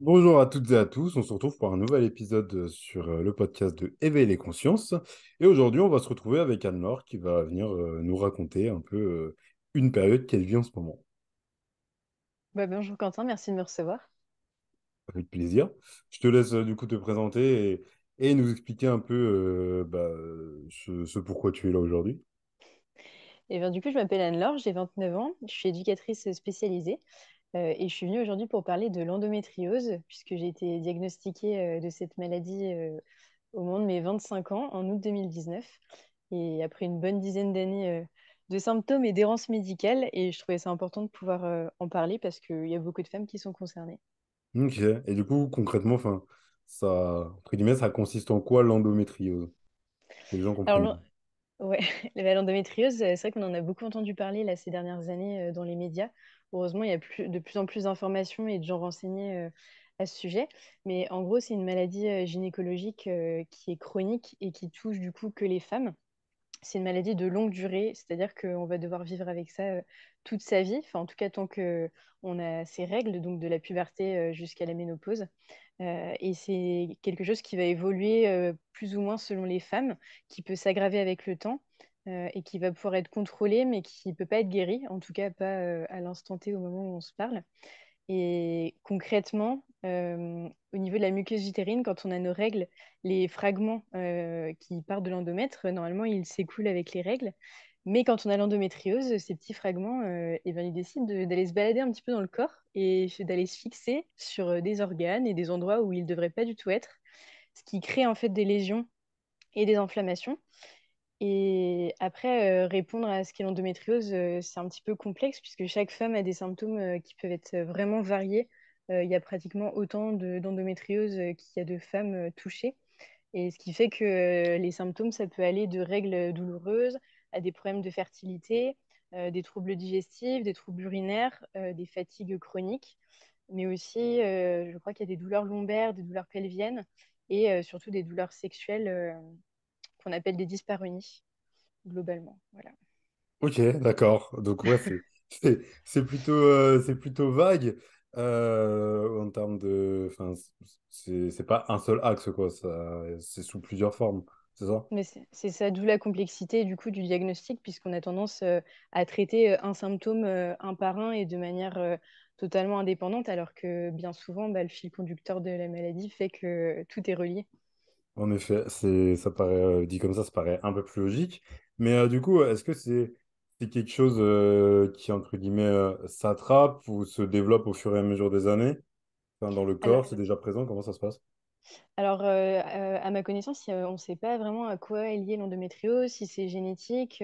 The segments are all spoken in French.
Bonjour à toutes et à tous, on se retrouve pour un nouvel épisode sur le podcast de Éveiller les consciences. Et aujourd'hui, on va se retrouver avec Anne-Laure qui va venir nous raconter un peu une période qu'elle vit en ce moment. Bonjour Quentin, merci de me recevoir. Avec plaisir. Je te laisse du coup te présenter et nous expliquer un peu ce pourquoi tu es là aujourd'hui. Et bien, du coup, je m'appelle Anne-Laure, j'ai 29 ans, je suis éducatrice spécialisée et je suis venue aujourd'hui pour parler de l'endométriose puisque j'ai été diagnostiquée de cette maladie au moment de mes 25 ans en août 2019 et après une bonne dizaine d'années de symptômes et d'errance médicale et je trouvais ça important de pouvoir en parler parce qu'il y a beaucoup de femmes qui sont concernées. Ok. Et du coup, concrètement, enfin, ça, entre guillemets, ça consiste en quoi l'endométriose? Que les gens Alors, comprennent. ouais, l'endométriose, c'est vrai qu'on en a beaucoup entendu parler là, ces dernières années dans les médias. Heureusement, il y a de plus en plus d'informations et de gens renseignés à ce sujet. Mais en gros, c'est une maladie gynécologique qui est chronique et qui touche du coup que les femmes. C'est une maladie de longue durée, c'est-à-dire qu'on va devoir vivre avec ça toute sa vie, enfin en tout cas tant que on a ces règles, donc de la puberté jusqu'à la ménopause. Et c'est quelque chose qui va évoluer plus ou moins selon les femmes, qui peut s'aggraver avec le temps et qui va pouvoir être contrôlé, mais qui ne peut pas être guéri, en tout cas pas à l'instant T au moment où on se parle. Et concrètement, au niveau de la muqueuse utérine, quand on a nos règles, les fragments qui partent de l'endomètre, normalement, ils s'écoulent avec les règles. Mais quand on a l'endométriose, ces petits fragments, eh ben, ils décident d'aller se balader un petit peu dans le corps et d'aller se fixer sur des organes et des endroits où ils ne devraient pas du tout être, ce qui crée en fait des lésions et des inflammations. Et après, répondre à ce qu'est l'endométriose, c'est un petit peu complexe puisque chaque femme a des symptômes qui peuvent être vraiment variés. Il y a pratiquement autant d'endométriose qu'il y a de femmes touchées. Et ce qui fait que les symptômes, ça peut aller de règles douloureuses à des problèmes de fertilité, des troubles digestifs, des troubles urinaires, des fatigues chroniques, mais aussi, je crois qu'il y a des douleurs lombaires, des douleurs pelviennes et surtout des douleurs sexuelles qu'on appelle des dyspareunies globalement. Voilà. Ok, d'accord. Donc ouais, c'est plutôt vague en termes de, enfin, c'est pas un seul axe quoi. Ça, c'est sous plusieurs formes, c'est ça? Mais c'est ça, d'où la complexité du coup du diagnostic, puisqu'on a tendance à traiter un symptôme un par un et de manière totalement indépendante, alors que bien souvent, bah, le fil conducteur de la maladie fait que tout est relié. En effet, ça paraît dit comme ça paraît un peu plus logique. Mais du coup, est-ce que c'est quelque chose qui entre guillemets s'attrape ou se développe au fur et à mesure des années? Enfin, dans le Alors, corps, c'est déjà présent. Comment ça se passe? à ma connaissance, on ne sait pas vraiment à quoi est liée l'endométriose, si c'est génétique,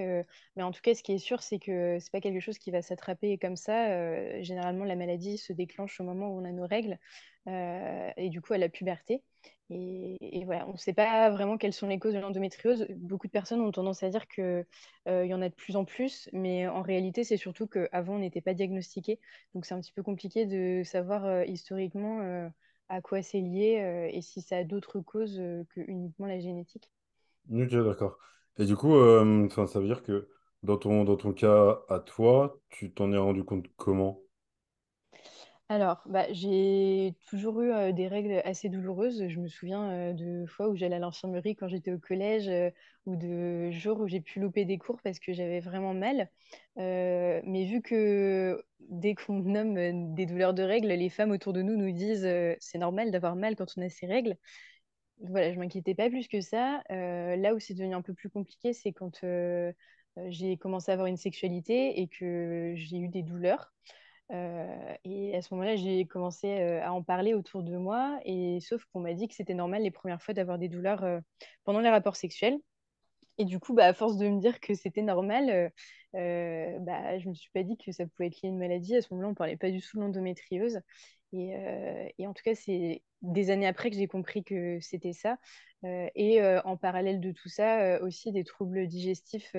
mais en tout cas, ce qui est sûr, c'est que c'est pas quelque chose qui va s'attraper comme ça. Généralement, la maladie se déclenche au moment où on a nos règles et du coup à la puberté. Et voilà, on ne sait pas vraiment quelles sont les causes de l'endométriose. Beaucoup de personnes ont tendance à dire que il y en a de plus en plus, mais en réalité, c'est surtout qu'avant, on n'était pas diagnostiqué. Donc, c'est un petit peu compliqué de savoir historiquement. À quoi c'est lié et si ça a d'autres causes que uniquement la génétique. Ok, d'accord. Et du coup, enfin, ça veut dire que dans ton cas à toi, tu t'en es rendu compte comment? Alors, bah, j'ai toujours eu des règles assez douloureuses. Je me souviens de fois où j'allais à l'infirmerie quand j'étais au collège ou de jours où j'ai pu louper des cours parce que j'avais vraiment mal. Mais vu que dès qu'on nomme des douleurs de règles, les femmes autour de nous nous disent c'est normal d'avoir mal quand on a ces règles. Voilà, je m'inquiétais pas plus que ça. Là où c'est devenu un peu plus compliqué, c'est quand j'ai commencé à avoir une sexualité et que j'ai eu des douleurs. Et à ce moment-là, j'ai commencé à en parler autour de moi. Et sauf qu'on m'a dit que c'était normal les premières fois d'avoir des douleurs pendant les rapports sexuels. Et du coup, bah, à force de me dire que c'était normal, bah, je me suis pas dit que ça pouvait être lié à une maladie. À ce moment-là, on parlait pas du tout de l'endométriose. Et en tout cas, c'est des années après que j'ai compris que c'était ça. En parallèle de tout ça, aussi des troubles digestifs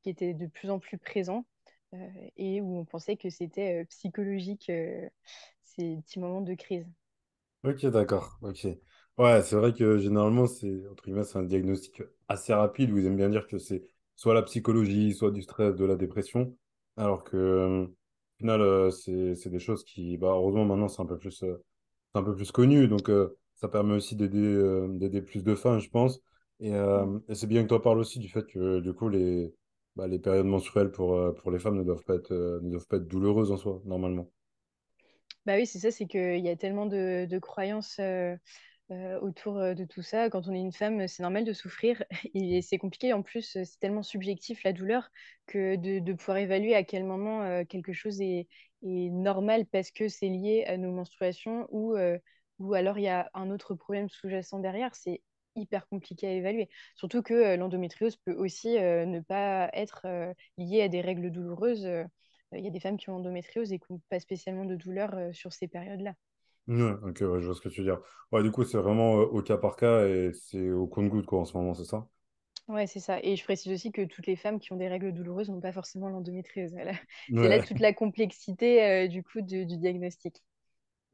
qui étaient de plus en plus présents et où on pensait que c'était psychologique, ces petits moments de crise. Ok, d'accord. Ok. Ouais, c'est vrai que généralement, entre guillemets, c'est un diagnostic assez rapide où ils aiment bien dire que c'est soit la psychologie, soit du stress, de la dépression. Alors que, au final, c'est des choses qui, bah, heureusement, maintenant, c'est un peu plus c'est un peu plus connu, donc ça permet aussi d'aider plus de femmes, je pense. Et c'est bien que tu en parles aussi du fait que du coup les périodes menstruelles pour les femmes ne doivent pas être douloureuses en soi, normalement. Bah oui, c'est ça, c'est qu'il y a tellement de croyances autour de tout ça. Quand on est une femme, c'est normal de souffrir et c'est compliqué. En plus, c'est tellement subjectif la douleur que de pouvoir évaluer à quel moment quelque chose est normal parce que c'est lié à nos menstruations ou alors il y a un autre problème sous-jacent derrière. C'est hyper compliqué à évaluer. Surtout que l'endométriose peut aussi ne pas être liée à des règles douloureuses. Il y a des femmes qui ont endométriose et qui n'ont pas spécialement de douleur sur ces périodes-là. Ouais, ok, ouais, je vois ce que tu veux dire. Ouais, du coup, c'est vraiment au cas par cas et c'est au compte-goutte, quoi, en ce moment, c'est ça? Ouais, c'est ça. Et je précise aussi que toutes les femmes qui ont des règles douloureuses n'ont pas forcément l'endométriose. Voilà. C'est là Ouais, toute la complexité du coup du diagnostic.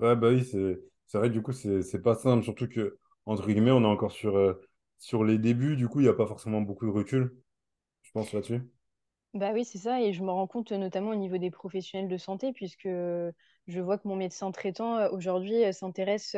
ouais, bah oui, c'est vrai, que du coup, c'est pas simple, surtout que, entre guillemets, on est encore sur les débuts, du coup, il n'y a pas forcément beaucoup de recul, je pense, là-dessus. Bah oui, c'est ça. Et je me rends compte notamment au niveau des professionnels de santé, puisque je vois que mon médecin traitant aujourd'hui s'intéresse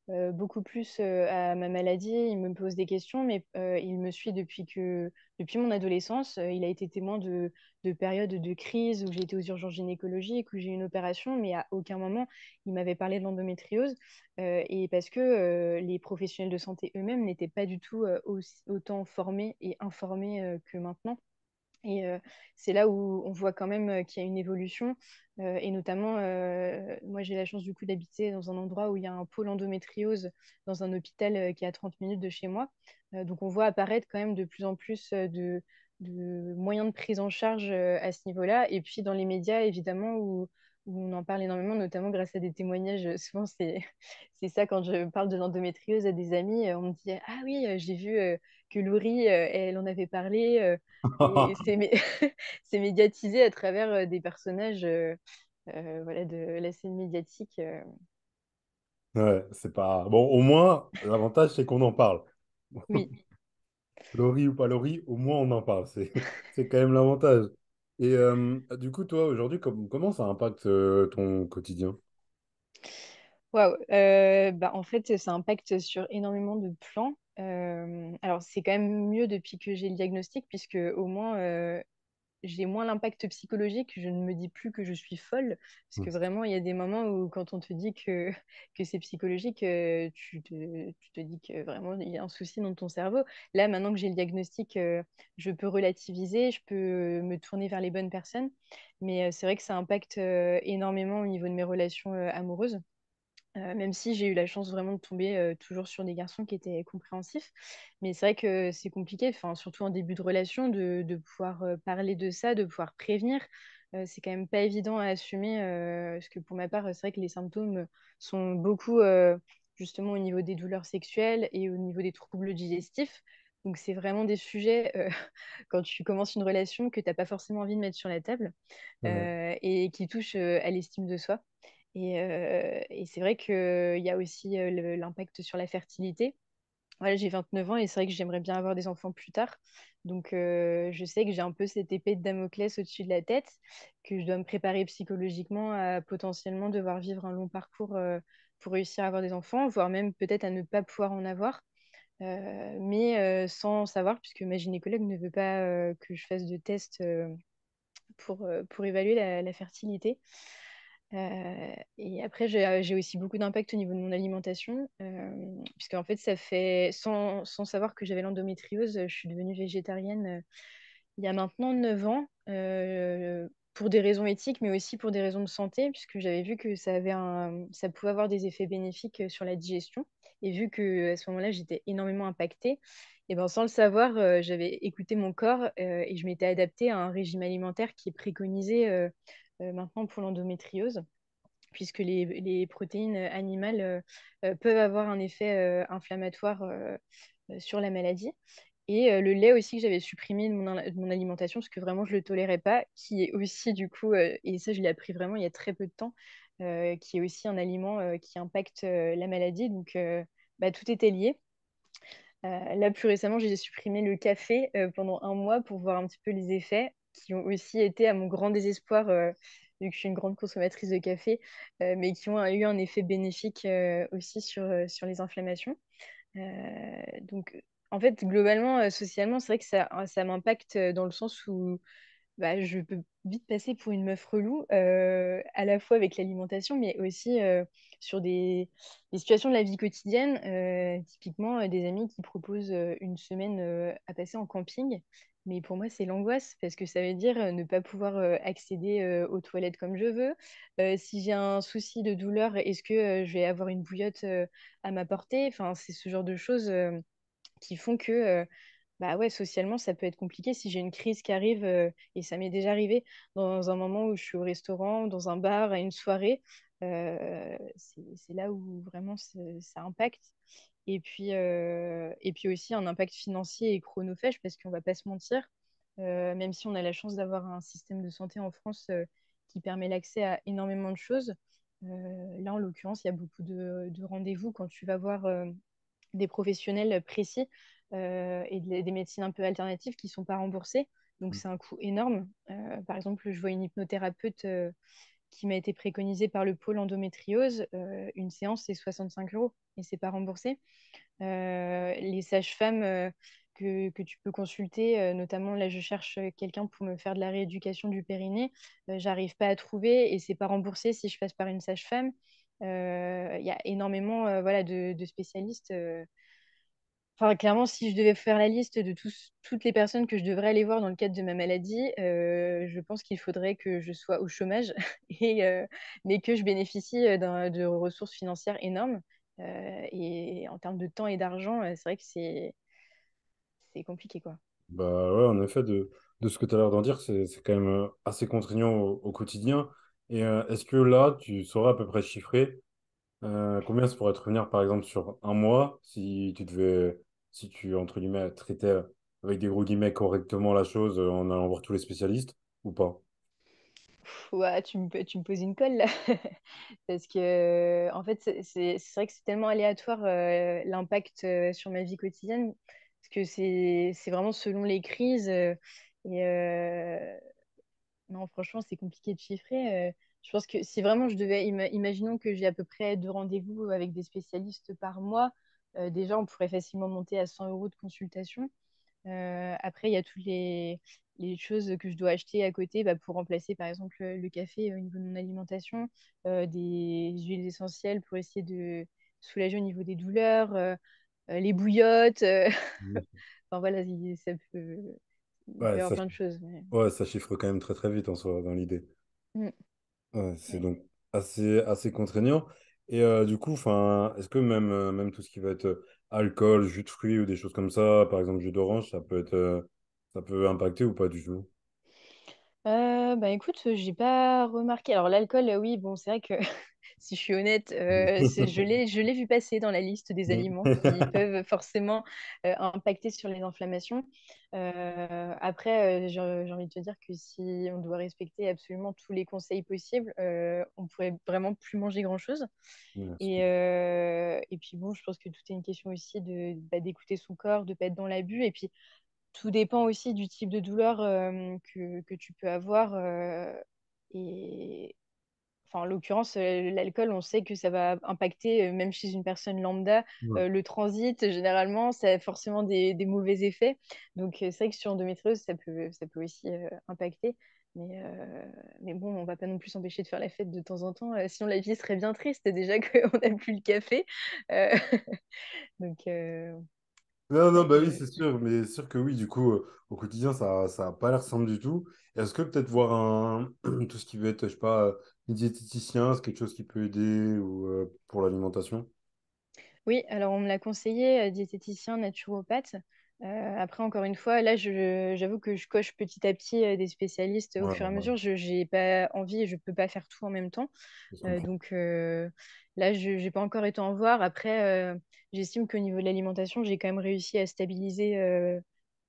beaucoup plus à ma maladie. Il me pose des questions, mais il me suit depuis mon adolescence. Il a été témoin de périodes de crise où j'ai été aux urgences gynécologiques, où j'ai eu une opération, mais à aucun moment il m'avait parlé de l'endométriose. Et parce que les professionnels de santé eux-mêmes n'étaient pas du tout autant formés et informés que maintenant. Et c'est là où on voit quand même qu'il y a une évolution. Et notamment, moi, j'ai la chance du coup d'habiter dans un endroit où il y a un pôle endométriose dans un hôpital qui est à 30 minutes de chez moi. Donc, on voit apparaître quand même de plus en plus de moyens de prise en charge à ce niveau-là. Et puis, dans les médias, évidemment, où on en parle énormément, notamment grâce à des témoignages. Souvent, c'est ça quand je parle de l'endométriose à des amis. On me dit, ah oui, j'ai vu que Laurie, elle en avait parlé. Et c'est médiatisé à travers des personnages voilà, de la scène médiatique. Ouais, c'est pas... Bon, au moins, l'avantage, c'est qu'on en parle. Oui. Laurie ou pas Laurie, au moins, on en parle, c'est c'est quand même l'avantage. Et du coup, toi, aujourd'hui, comment ça impacte ton quotidien? Waouh. Bah, en fait, ça impacte sur énormément de plans. Alors, c'est quand même mieux depuis que j'ai le diagnostic, puisque au moins, j'ai moins l'impact psychologique. Je ne me dis plus que je suis folle, parce que vraiment, il y a des moments où quand on te dit que c'est psychologique, tu te dis que vraiment, il y a un souci dans ton cerveau. Là, maintenant que j'ai le diagnostic, je peux relativiser, je peux me tourner vers les bonnes personnes. Mais c'est vrai que ça impacte énormément au niveau de mes relations amoureuses. Même si j'ai eu la chance vraiment de tomber toujours sur des garçons qui étaient compréhensifs. Mais c'est vrai que c'est compliqué, enfin, surtout en début de relation, de pouvoir parler de ça, de pouvoir prévenir. C'est quand même pas évident à assumer, parce que pour ma part, c'est vrai que les symptômes sont beaucoup justement au niveau des douleurs sexuelles et au niveau des troubles digestifs. Donc c'est vraiment des sujets, quand tu commences une relation, que tu n'as pas forcément envie de mettre sur la table Ouais, et qui touchent à l'estime de soi. Et c'est vrai qu'il y a aussi l'impact sur la fertilité. Voilà, j'ai 29 ans et c'est vrai que j'aimerais bien avoir des enfants plus tard. Donc, je sais que j'ai un peu cette épée de Damoclès au-dessus de la tête, que je dois me préparer psychologiquement à potentiellement devoir vivre un long parcours pour réussir à avoir des enfants, voire même peut-être à ne pas pouvoir en avoir. Mais sans savoir, puisque ma gynécologue ne veut pas que je fasse de tests pour évaluer la fertilité. Et après, j'ai aussi beaucoup d'impact au niveau de mon alimentation, puisque en fait, ça fait, sans savoir que j'avais l'endométriose, je suis devenue végétarienne il y a maintenant 9 ans, pour des raisons éthiques, mais aussi pour des raisons de santé, puisque j'avais vu que ça pouvait avoir des effets bénéfiques sur la digestion. Et vu que à ce moment-là, j'étais énormément impactée, et ben, sans le savoir, j'avais écouté mon corps et je m'étais adaptée à un régime alimentaire qui est préconisé maintenant pour l'endométriose, puisque les protéines animales peuvent avoir un effet inflammatoire sur la maladie. Et le lait aussi que j'avais supprimé de mon alimentation, parce que vraiment je ne le tolérais pas, qui est aussi du coup, et ça je l'ai appris vraiment il y a très peu de temps, qui est aussi un aliment qui impacte la maladie. Donc bah, tout était lié. Là, plus récemment, j'ai supprimé le café pendant un mois pour voir un petit peu les effets, qui ont aussi été, à mon grand désespoir, vu que je suis une grande consommatrice de café, mais qui ont eu un effet bénéfique aussi sur les inflammations. Donc, en fait, globalement, socialement, c'est vrai que ça m'impacte dans le sens où bah, je peux vite passer pour une meuf relou, à la fois avec l'alimentation, mais aussi sur des situations de la vie quotidienne. Typiquement, des amis qui proposent une semaine à passer en camping. Mais pour moi, c'est l'angoisse parce que ça veut dire ne pas pouvoir accéder aux toilettes comme je veux. Si j'ai un souci de douleur, est-ce que je vais avoir une bouillotte à m'apporter? Enfin, c'est ce genre de choses qui font que bah ouais, socialement, ça peut être compliqué si j'ai une crise qui arrive, et ça m'est déjà arrivé dans un moment où je suis au restaurant, dans un bar, à une soirée. C'est là où vraiment ça impacte. Et puis aussi un impact financier et chronophage, parce qu'on va pas se mentir, même si on a la chance d'avoir un système de santé en France qui permet l'accès à énormément de choses. Là, en l'occurrence, il y a beaucoup de rendez-vous quand tu vas voir des professionnels précis des médecines un peu alternatives qui ne sont pas remboursées. Donc, c'est un coût énorme. Par exemple, je vois une hypnothérapeute qui m'a été préconisée par le pôle endométriose. Une séance, c'est 65 euros et c'est pas remboursé. Les sages-femmes que tu peux consulter, notamment là, je cherche quelqu'un pour me faire de la rééducation du périnée. J'arrive pas à trouver et c'est pas remboursé si je passe par une sage-femme. Il y a énormément voilà, de spécialistes. Enfin, clairement, si je devais faire la liste de toutes les personnes que je devrais aller voir dans le cadre de ma maladie, je pense qu'il faudrait que je sois au chômage, mais que je bénéficie de ressources financières énormes. Et en termes de temps et d'argent, c'est vrai que c'est compliqué, quoi. Bah ouais, en effet, de ce que tu as l'air d'en dire, c'est quand même assez contraignant au quotidien. Et est-ce que là, tu saurais à peu près chiffrer combien ça pourrait te revenir, par exemple, sur un mois, si tu devais, si tu, entre guillemets, traitais avec des gros guillemets correctement la chose en allant voir tous les spécialistes ou pas? Ouais, tu me poses une colle là. Parce que, en fait, c'est vrai que c'est tellement aléatoire l'impact sur ma vie quotidienne. Parce que c'est vraiment selon les crises. Et non, franchement, c'est compliqué de chiffrer. Je pense que si vraiment je devais, imaginons que j'ai à peu près 2 rendez-vous avec des spécialistes par mois, déjà, on pourrait facilement monter à 100 euros de consultation. Après, il y a toutes les choses que je dois acheter à côté bah, pour remplacer, par exemple, le café au niveau de mon alimentation, des huiles essentielles pour essayer de soulager au niveau des douleurs, les bouillottes. Mhm. Enfin voilà, il peut Ouais, y avoir ça, plein de choses. Mais... ouais, ça chiffre quand même très très vite en soi, dans l'idée. Mm, Ouais, c'est ouais. donc assez contraignant. Et du coup, enfin, est-ce que même tout ce qui va être alcool, jus de fruits ou des choses comme ça, par exemple jus d'orange, ça peut impacter ou pas du tout? Bah écoute, j'ai pas remarqué. Alors l'alcool, oui, bon, c'est vrai que si je suis honnête, je l'ai vu passer dans la liste des aliments qui peuvent forcément impacter sur les inflammations. Après, j'ai envie de te dire que si on doit respecter absolument tous les conseils possibles, on pourrait vraiment plus manger grand-chose. Ouais, Et puis bon, je pense que tout est une question aussi bah, d'écouter son corps, de pas être dans l'abus. Et puis tout dépend aussi du type de douleur que tu peux avoir. Et enfin, en l'occurrence, l'alcool, on sait que ça va impacter, même chez une personne lambda, ouais. le transit, généralement, ça a forcément des mauvais effets. Donc, c'est vrai que sur endométriose, ça peut aussi impacter. Mais bon, on va pas non plus s'empêcher de faire la fête de temps en temps. Sinon, la vie serait bien triste déjà qu'on n'a plus le café. Euh, donc, Non, c'est non, vrai bah oui, que c'est sûr, mais c'est sûr que oui, du coup, au quotidien, ça a pas l'air simple du tout. Est-ce que peut-être voir tout ce qui va être, je sais pas, un diététicien, c'est quelque chose qui peut aider ou pour l'alimentation? oui, alors on me l'a conseillé, diététicien, naturopathe. Après, encore une fois, là, j'avoue que je coche petit à petit des spécialistes au Ouais, fur et à normal, mesure. Je n'ai pas envie et je ne peux pas faire tout en même temps. je comprends. Donc là, je n'ai pas encore été en voir. Après, j'estime qu'au niveau de l'alimentation, j'ai quand même réussi à stabiliser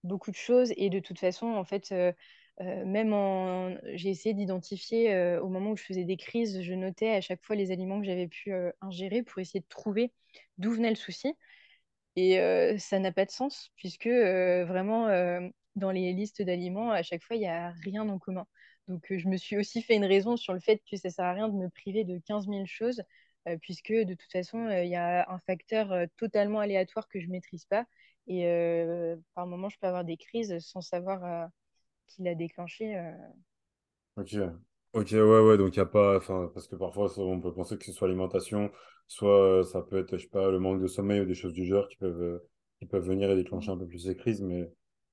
beaucoup de choses. Et de toute façon, en fait, j'ai essayé d'identifier au moment où je faisais des crises, je notais à chaque fois les aliments que j'avais pu ingérer pour essayer de trouver d'où venait le souci. Et ça n'a pas de sens, puisque vraiment, dans les listes d'aliments, à chaque fois, il n'y a rien en commun. Donc, je me suis aussi fait une raison sur le fait que ça sert à rien de me priver de 15 000 choses, puisque de toute façon, il y a un facteur totalement aléatoire que je ne maîtrise pas. Et par moment, je peux avoir des crises sans savoir qui l'a déclenché. Ok. Ok, ouais, ouais, donc il n'y a pas. Enfin, parce que parfois, on peut penser que ce soit l'alimentation, soit ça peut être, je sais pas, le manque de sommeil ou des choses du genre qui peuvent venir et déclencher un peu plus ces crises, mais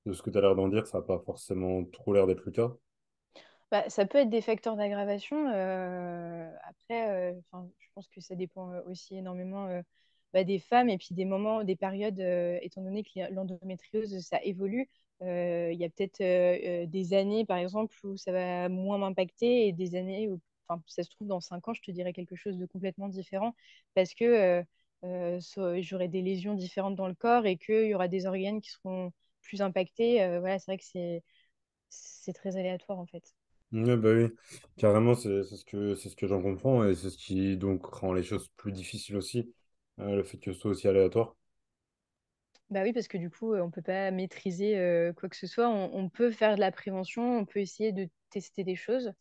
de ce que tu as l'air d'en dire, ça n'a pas forcément trop l'air d'être le cas. Bah, ça peut être des facteurs d'aggravation. Après, enfin, je pense que ça dépend aussi énormément bah, des femmes et puis des moments, des périodes, étant donné que l'endométriose, ça évolue. Il y a peut-être des années, par exemple, où ça va moins m'impacter et des années où, enfin, ça se trouve, dans 5 ans, je te dirais quelque chose de complètement différent parce que j'aurai des lésions différentes dans le corps et qu'il y aura des organes qui seront plus impactés. Voilà, c'est vrai que c'est très aléatoire en fait. Ouais, bah oui, carrément, c'est ce que j'en comprends et c'est ce qui donc rend les choses plus difficiles aussi, le fait que ce soit aussi aléatoire. Bah oui, parce que du coup, on peut pas maîtriser quoi que ce soit. On peut faire de la prévention, on peut essayer de tester des choses,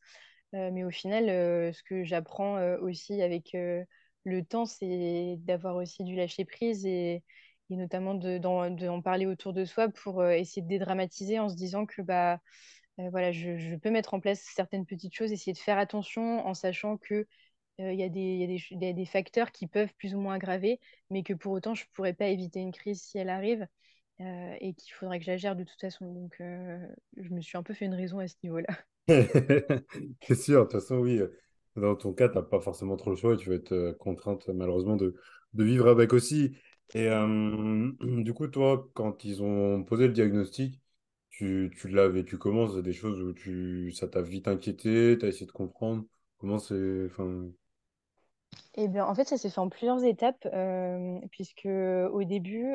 mais au final, ce que j'apprends aussi avec le temps, c'est d'avoir aussi du lâcher prise et notamment d'en parler autour de soi pour essayer de dédramatiser en se disant que bah voilà, je peux mettre en place certaines petites choses, essayer de faire attention en sachant que il y a des facteurs qui peuvent plus ou moins aggraver, mais que pour autant, je ne pourrais pas éviter une crise si elle arrive et qu'il faudrait que je la gère de toute façon. Donc, je me suis un peu fait une raison à ce niveau-là. C'est sûr, de toute façon, oui, dans ton cas, tu n'as pas forcément trop le choix et tu vas être contrainte malheureusement de vivre avec aussi. Et du coup, toi, quand ils ont posé le diagnostic, tu l'as vécu comment? C'est des choses où ça t'a vite inquiété, tu as essayé de comprendre comment c'est. Enfin, Eh bien, en fait, ça s'est fait en plusieurs étapes, puisque au début,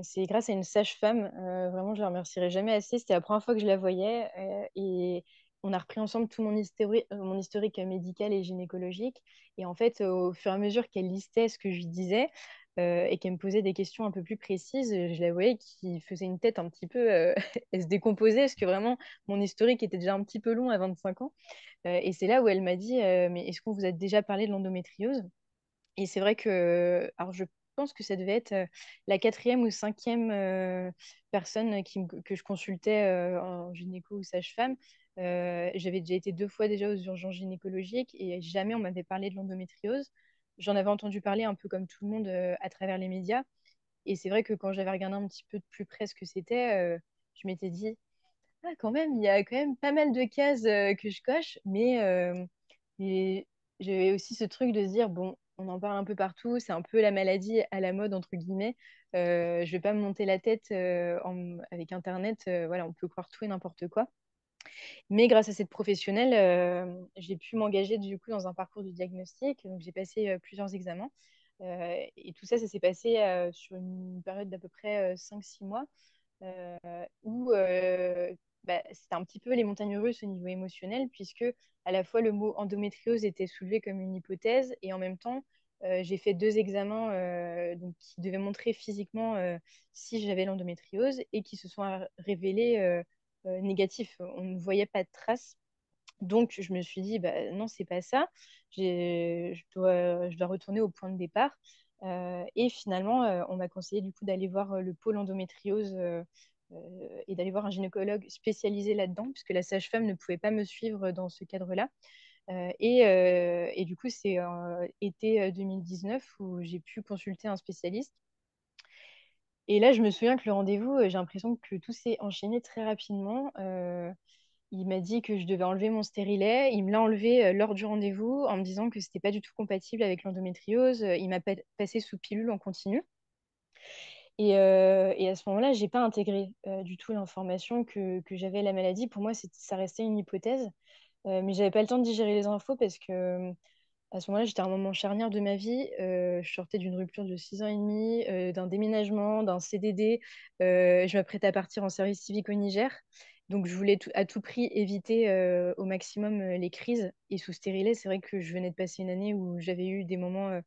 c'est grâce à une sage-femme. Vraiment, je la remercierai jamais assez. C'était la première fois que je la voyais et on a repris ensemble tout mon historique médical et gynécologique. Et en fait, au fur et à mesure qu'elle listait ce que je lui disais et qu'elle me posait des questions un peu plus précises, je la voyais qui faisait une tête un petit peu, elle se décomposait parce que vraiment, mon historique était déjà un petit peu long à 25 ans. Et c'est là où elle m'a dit, mais est-ce qu'on vous a déjà parlé de l'endométriose? Et c'est vrai que, alors je pense que ça devait être la quatrième ou cinquième personne que je consultais en gynéco ou sage-femme. J'avais déjà été 2 fois déjà aux urgences gynécologiques et jamais on m'avait parlé de l'endométriose. J'en avais entendu parler un peu comme tout le monde à travers les médias. Et c'est vrai que quand j'avais regardé un petit peu de plus près ce que c'était, je m'étais dit, ah, quand même, il y a quand même pas mal de cases que je coche, mais j'ai aussi ce truc de se dire, bon, on en parle un peu partout, c'est un peu la maladie à la mode, entre guillemets. Je vais pas me monter la tête avec Internet, voilà, on peut croire tout et n'importe quoi. Mais grâce à cette professionnelle, j'ai pu m'engager du coup dans un parcours de diagnostic. Donc j'ai passé plusieurs examens. Et tout ça, ça s'est passé sur une période d'à peu près 5 6 mois où bah, c'était un petit peu les montagnes russes au niveau émotionnel, puisque à la fois le mot endométriose était soulevé comme une hypothèse, et en même temps, j'ai fait 2 examens donc, qui devaient montrer physiquement si j'avais l'endométriose et qui se sont révélés négatifs. On ne voyait pas de traces. Donc, je me suis dit, bah, non, c'est pas ça. Je dois retourner au point de départ. Et finalement, on m'a conseillé du coup d'aller voir le pôle endométriose et d'aller voir un gynécologue spécialisé là-dedans, puisque la sage-femme ne pouvait pas me suivre dans ce cadre-là. Et du coup, c'est été 2019 où j'ai pu consulter un spécialiste. Et là, je me souviens que le rendez-vous, j'ai l'impression que tout s'est enchaîné très rapidement. Il m'a dit que je devais enlever mon stérilet. Il me l'a enlevé lors du rendez-vous en me disant que c'était pas du tout compatible avec l'endométriose. Il m'a passé sous pilule en continu. Et à ce moment-là, j'ai pas intégré du tout l'information que j'avais la maladie. Pour moi, ça restait une hypothèse. Mais j'avais pas le temps de digérer les infos parce que à ce moment-là, j'étais à un moment charnière de ma vie. Je sortais d'une rupture de 6 ans et demi, d'un déménagement, d'un CDD. Je m'apprêtais à partir en service civique au Niger. Donc, je voulais à tout prix éviter au maximum les crises. Et sous stérilet, c'est vrai que je venais de passer une année où j'avais eu des moments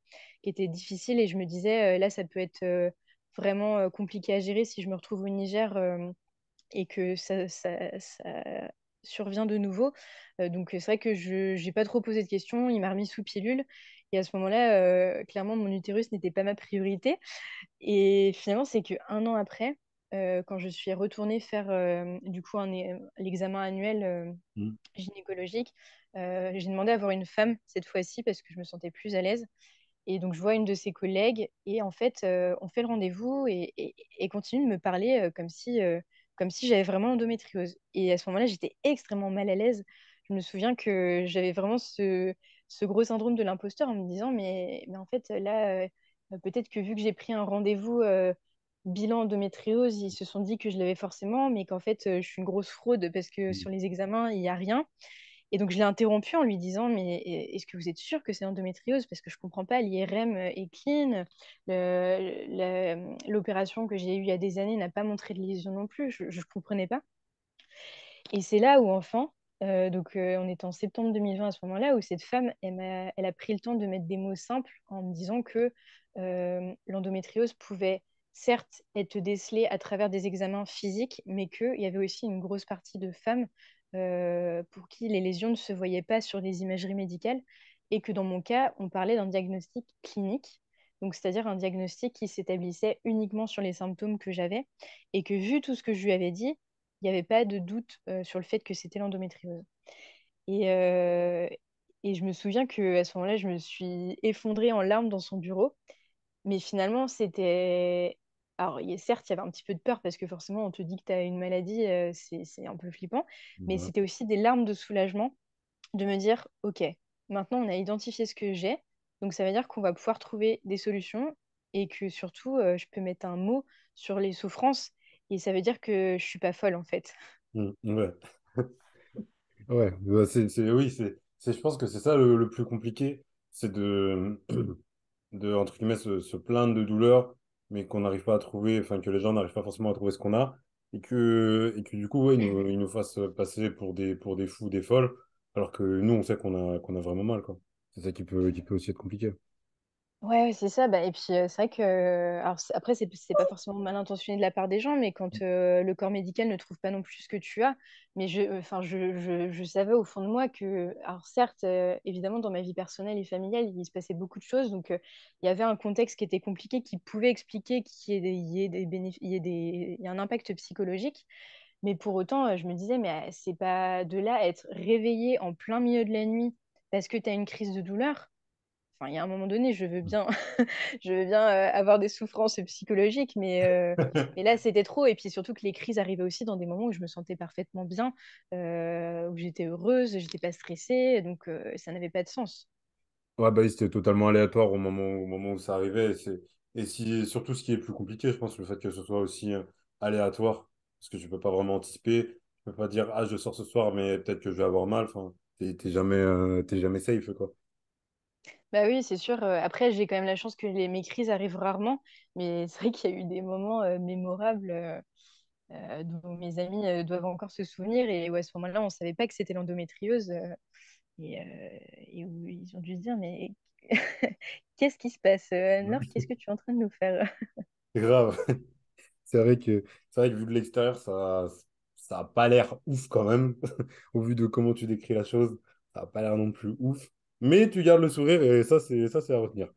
qui étaient difficiles et je me disais, là, ça peut être vraiment compliqué à gérer si je me retrouve au Niger et que survient de nouveau. Donc, c'est vrai que je n'ai pas trop posé de questions. Il m'a remis sous pilule. Et à ce moment-là, clairement, mon utérus n'était pas ma priorité. Et finalement, c'est qu'un an après, quand je suis retournée faire du coup l'examen annuel Mm. gynécologique, j'ai demandé à voir une femme cette fois-ci parce que je me sentais plus à l'aise. Et donc, je vois une de ses collègues et en fait, on fait le rendez-vous et continue de me parler comme si j'avais vraiment l'endométriose. Et à ce moment-là, j'étais extrêmement mal à l'aise. Je me souviens que j'avais vraiment ce gros syndrome de l'imposteur en me disant, mais en fait, là, peut-être que vu que j'ai pris un rendez-vous bilan endométriose, ils se sont dit que je l'avais forcément, mais qu'en fait, je suis une grosse fraude parce que sur les examens, il n'y a rien. Et donc, je l'ai interrompu en lui disant, mais est-ce que vous êtes sûr que c'est l'endométriose? Parce que je ne comprends pas, l'IRM est clean. L'opération que j'ai eue il y a des années n'a pas montré de lésion non plus. Je ne comprenais pas. Et c'est là où, enfin, on est en septembre 2020 à ce moment-là, où cette femme, elle a pris le temps de mettre des mots simples en me disant que l'endométriose pouvait certes être décelée à travers des examens physiques, mais qu'il y avait aussi une grosse partie de femmes pour qui les lésions ne se voyaient pas sur les imageries médicales, et que dans mon cas, on parlait d'un diagnostic clinique, donc c'est-à-dire un diagnostic qui s'établissait uniquement sur les symptômes que j'avais, et que vu tout ce que je lui avais dit, il n'y avait pas de doute sur le fait que c'était l'endométriose. Et, euh, et je me souviens qu'à ce moment-là, je me suis effondrée en larmes dans son bureau. Mais finalement, c'était... Alors, certes, il y avait un petit peu de peur parce que forcément, on te dit que tu as une maladie, c'est un peu flippant. Mais Ouais. c'était aussi des larmes de soulagement de me dire, OK, maintenant, on a identifié ce que j'ai. Donc, ça veut dire qu'on va pouvoir trouver des solutions et que surtout, je peux mettre un mot sur les souffrances. Et ça veut dire que je suis pas folle, en fait. Mm. Ouais. Ouais, bah, oui, je pense que c'est ça le plus compliqué, c'est entre guillemets, se plaindre de douleur, mais qu'on n'arrive pas à trouver, enfin, que les gens n'arrivent pas forcément à trouver ce qu'on a, et que du coup, ouais, ils nous fassent passer pour des fous, des folles, alors que nous, on sait qu'on a vraiment mal, quoi. C'est ça qui peut aussi être compliqué. Ouais, ouais, c'est ça. Bah, et puis, c'est vrai que. Alors, après, c'est pas forcément mal intentionné de la part des gens, mais quand le corps médical ne trouve pas non plus ce que tu as. Mais enfin, je savais au fond de moi que. Alors, certes, évidemment, dans ma vie personnelle et familiale, il se passait beaucoup de choses. Donc, il y avait un contexte qui était compliqué qui pouvait expliquer qu'il y ait des il y a un impact psychologique. Mais pour autant, je me disais, mais c'est pas de là à être réveillé en plein milieu de la nuit parce que tu as une crise de douleur. Enfin, il y a un moment donné, je veux bien, je veux bien avoir des souffrances psychologiques, mais là, c'était trop. Et puis surtout que les crises arrivaient aussi dans des moments où je me sentais parfaitement bien, où j'étais heureuse, j'étais pas stressée, donc ça n'avait pas de sens. Ouais, bah oui, c'était totalement aléatoire au moment où ça arrivait. Surtout ce qui est plus compliqué, je pense, le fait que ce soit aussi aléatoire, parce que tu peux pas vraiment anticiper. Tu peux pas dire, ah, je sors ce soir, mais peut-être que je vais avoir mal. Enfin, t'es jamais safe, quoi. Bah oui, c'est sûr. Après, j'ai quand même la chance que mes crises arrivent rarement, mais c'est vrai qu'il y a eu des moments mémorables dont mes amis doivent encore se souvenir et où à ce moment-là, on savait pas que c'était l'endométriose. Et où ils ont dû se dire, mais qu'est-ce qui se passe, Anne-Laure, qu'est-ce que tu es en train de nous faire? C'est grave. C'est vrai que vu de l'extérieur, ça a pas l'air ouf quand même. Au vu de comment tu décris la chose, ça a pas l'air non plus ouf. Mais tu gardes le sourire et ça, c'est à retenir.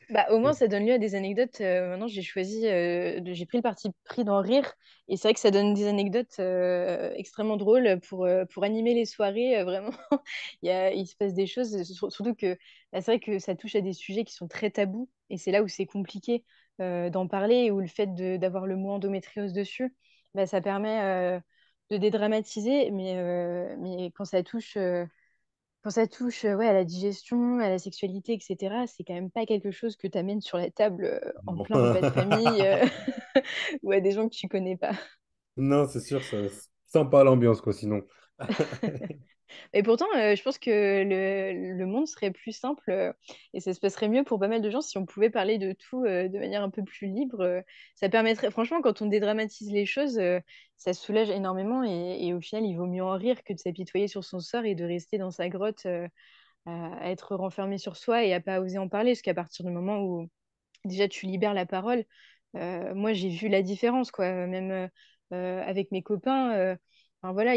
Bah, au moins, ça donne lieu à des anecdotes. Maintenant, j'ai pris le parti pris d'en rire. Et c'est vrai que ça donne des anecdotes extrêmement drôles pour animer les soirées. Vraiment, il se passe des choses. Surtout que bah, c'est vrai que ça touche à des sujets qui sont très tabous. Et c'est là où c'est compliqué d'en parler, ou le fait d'avoir le mot endométriose dessus, bah, ça permet de dédramatiser. Mais quand ça touche ouais, à la digestion, à la sexualité, etc., c'est quand même pas quelque chose que tu amènes sur la table en Bon. plein repas de famille ou à des gens que tu connais pas. Non, c'est sûr, ça sympa l'ambiance, quoi, sinon. Et pourtant, je pense que le monde serait plus simple et ça se passerait mieux pour pas mal de gens si on pouvait parler de tout de manière un peu plus libre. Ça permettrait, franchement, quand on dédramatise les choses, ça soulage énormément et au final, il vaut mieux en rire que de s'apitoyer sur son sort et de rester dans sa grotte à être renfermé sur soi et à pas oser en parler. Parce qu'à partir du moment où déjà tu libères la parole, moi j'ai vu la différence, quoi. Même avec mes copains, enfin, voilà,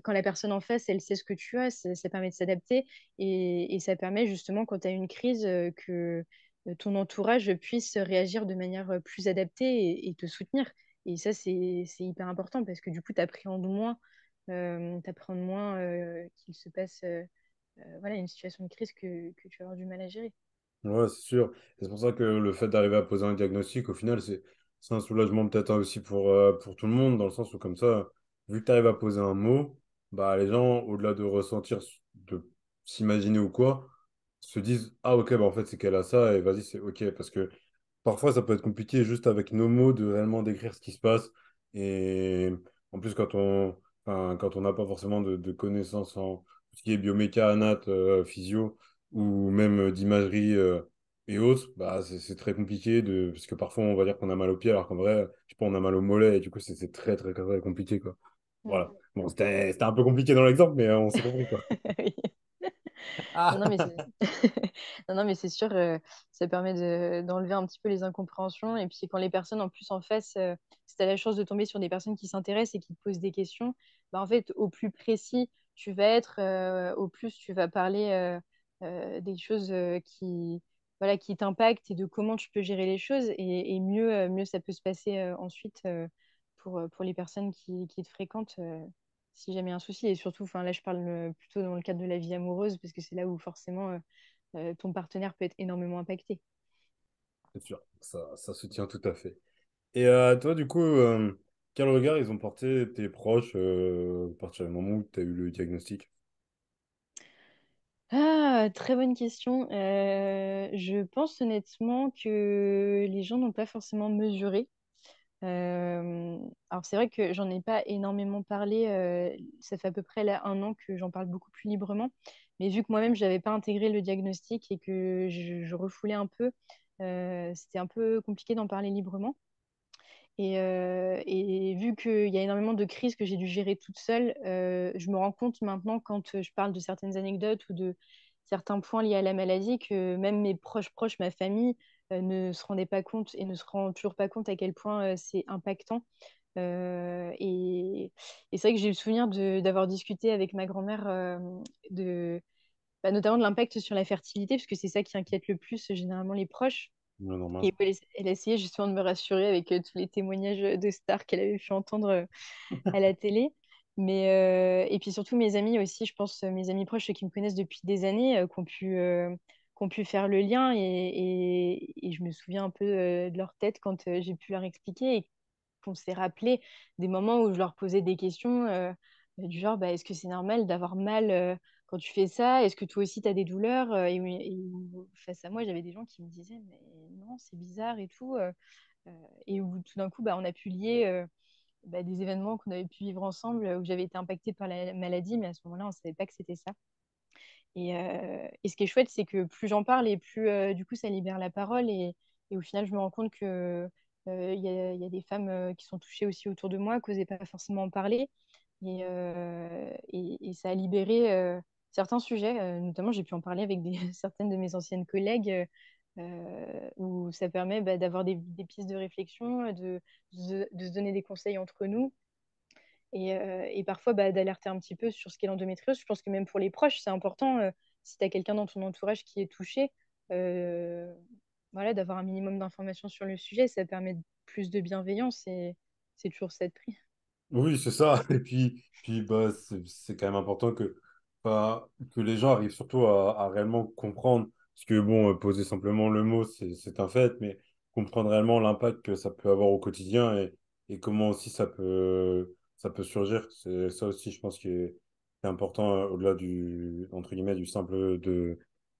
quand la personne en face, elle sait ce que tu as, ça permet de s'adapter et ça permet justement, quand tu as une crise, que ton entourage puisse réagir de manière plus adaptée et te soutenir. Et ça, c'est hyper important parce que du coup, tu appréhendes moins qu'il se passe voilà, une situation de crise que tu vas avoir du mal à gérer. Ouais, c'est sûr. Et c'est pour ça que le fait d'arriver à poser un diagnostic, au final, c'est un soulagement peut-être aussi pour tout le monde, dans le sens où comme ça, vu que tu arrives à poser un mot, bah, les gens, au-delà de ressentir, de s'imaginer ou quoi, se disent, ah ok, bah, en fait, c'est qu'elle a ça, et vas-y, c'est ok. Parce que parfois, ça peut être compliqué juste avec nos mots de réellement décrire ce qui se passe. Et en plus, enfin, quand on n'a pas forcément de connaissances en tout ce qui est bioméca, anat, physio, ou même d'imagerie et autres, bah, c'est très compliqué parce que parfois, on va dire qu'on a mal au pied, alors qu'en vrai, je sais pas, on a mal au mollet, et du coup, c'est très, très, très compliqué, quoi. Mm. Voilà. Bon, c'était un peu compliqué dans l'exemple, mais on s'est compris, quoi. Oui. Non, non, mais c'est non, non, mais c'est sûr, ça permet d'enlever un petit peu les incompréhensions. Et puis quand les personnes en plus en face, si tu as la chance de tomber sur des personnes qui s'intéressent et qui te posent des questions, bah, en fait, au plus précis tu vas être, au plus tu vas parler des choses voilà, qui t'impactent et de comment tu peux gérer les choses. Et mieux, mieux ça peut se passer ensuite pour les personnes qui te fréquentent. Si jamais il y a un souci. Et surtout, enfin, là, je parle plutôt dans le cadre de la vie amoureuse, parce que c'est là où forcément ton partenaire peut être énormément impacté. C'est sûr, ça se tient tout à fait. Et toi, du coup, quel regard ils ont porté tes proches à partir du moment où tu as eu le diagnostic? Ah, très bonne question. Je pense honnêtement que les gens n'ont pas forcément mesuré. Euh, alors c'est vrai que j'en ai pas énormément parlé. Ça fait à peu près là 1 an que j'en parle beaucoup plus librement. Mais vu que moi-même, je n'avais pas intégré le diagnostic et que je refoulais un peu, c'était un peu compliqué d'en parler librement. Et vu qu'il y a énormément de crises que j'ai dû gérer toute seule, je me rends compte maintenant, quand je parle de certaines anecdotes ou de certains points liés à la maladie, que même mes proches, ma famille, ne se rendaient pas compte et ne se rendent toujours pas compte à quel point c'est impactant. Et c'est vrai que j'ai eu le souvenir d'avoir discuté avec ma grand-mère de, notamment de l'impact sur la fertilité, parce que c'est ça qui inquiète le plus généralement les proches. Ouais, normal. Et où elle essayait justement de me rassurer avec tous les témoignages de stars qu'elle avait pu entendre à la télé. Et puis surtout mes amis aussi, je pense, mes amis proches, ceux qui me connaissent depuis des années, qui ont pu faire le lien. Et je me souviens un peu de leur tête quand j'ai pu leur expliquer et qu'on s'est rappelé des moments où je leur posais des questions du genre, bah, est-ce que c'est normal d'avoir mal quand tu fais ça? Est-ce que toi aussi tu as des douleurs? Et face à moi, j'avais des gens qui me disaient, mais non, c'est bizarre et tout. Et où tout d'un coup, bah, on a pu lier des événements qu'on avait pu vivre ensemble, où j'avais été impactée par la maladie, mais à ce moment-là, on ne savait pas que c'était ça. Et ce qui est chouette, c'est que plus j'en parle et plus du coup ça libère la parole. Et au final, je me rends compte que il y a des femmes qui sont touchées aussi autour de moi, qui n'osaient pas forcément en parler. Et ça a libéré certains sujets. Notamment, j'ai pu en parler avec certaines de mes anciennes collègues, où ça permet d'avoir des pistes de réflexion, de se donner des conseils entre nous et parfois d'alerter un petit peu sur ce qu'est l'endométriose. Je pense que même pour les proches, c'est important, si tu as quelqu'un dans ton entourage qui est touché, euh, voilà, d'avoir un minimum d'informations sur le sujet. Ça permet plus de bienveillance et c'est toujours ça de prix. Oui, c'est ça. Et puis bah, c'est quand même important bah, que les gens arrivent surtout à réellement comprendre. Parce que, bon, poser simplement le mot, c'est un fait, mais comprendre réellement l'impact que ça peut avoir au quotidien et comment aussi ça peut surgir. C'est ça aussi, je pense, qui est important au-delà entre guillemets,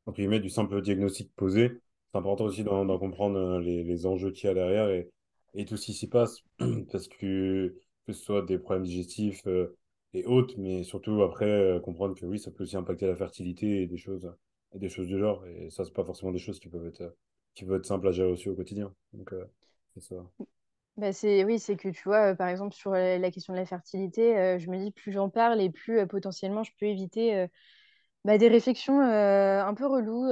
entre guillemets, du simple diagnostic posé. C'est important aussi d'en comprendre les enjeux qu'il y a derrière et tout ce qui s'y passe. Parce que ce soit des problèmes digestifs et autres, mais surtout après comprendre que oui, ça peut aussi impacter la fertilité et des choses du genre. Et ça, c'est pas forcément des choses qui peuvent être simples à gérer aussi au quotidien. Donc, c'est ça. Oui, c'est que tu vois, par exemple, sur la question de la fertilité, je me dis plus j'en parle et plus potentiellement je peux éviter Bah, des réflexions un peu reloues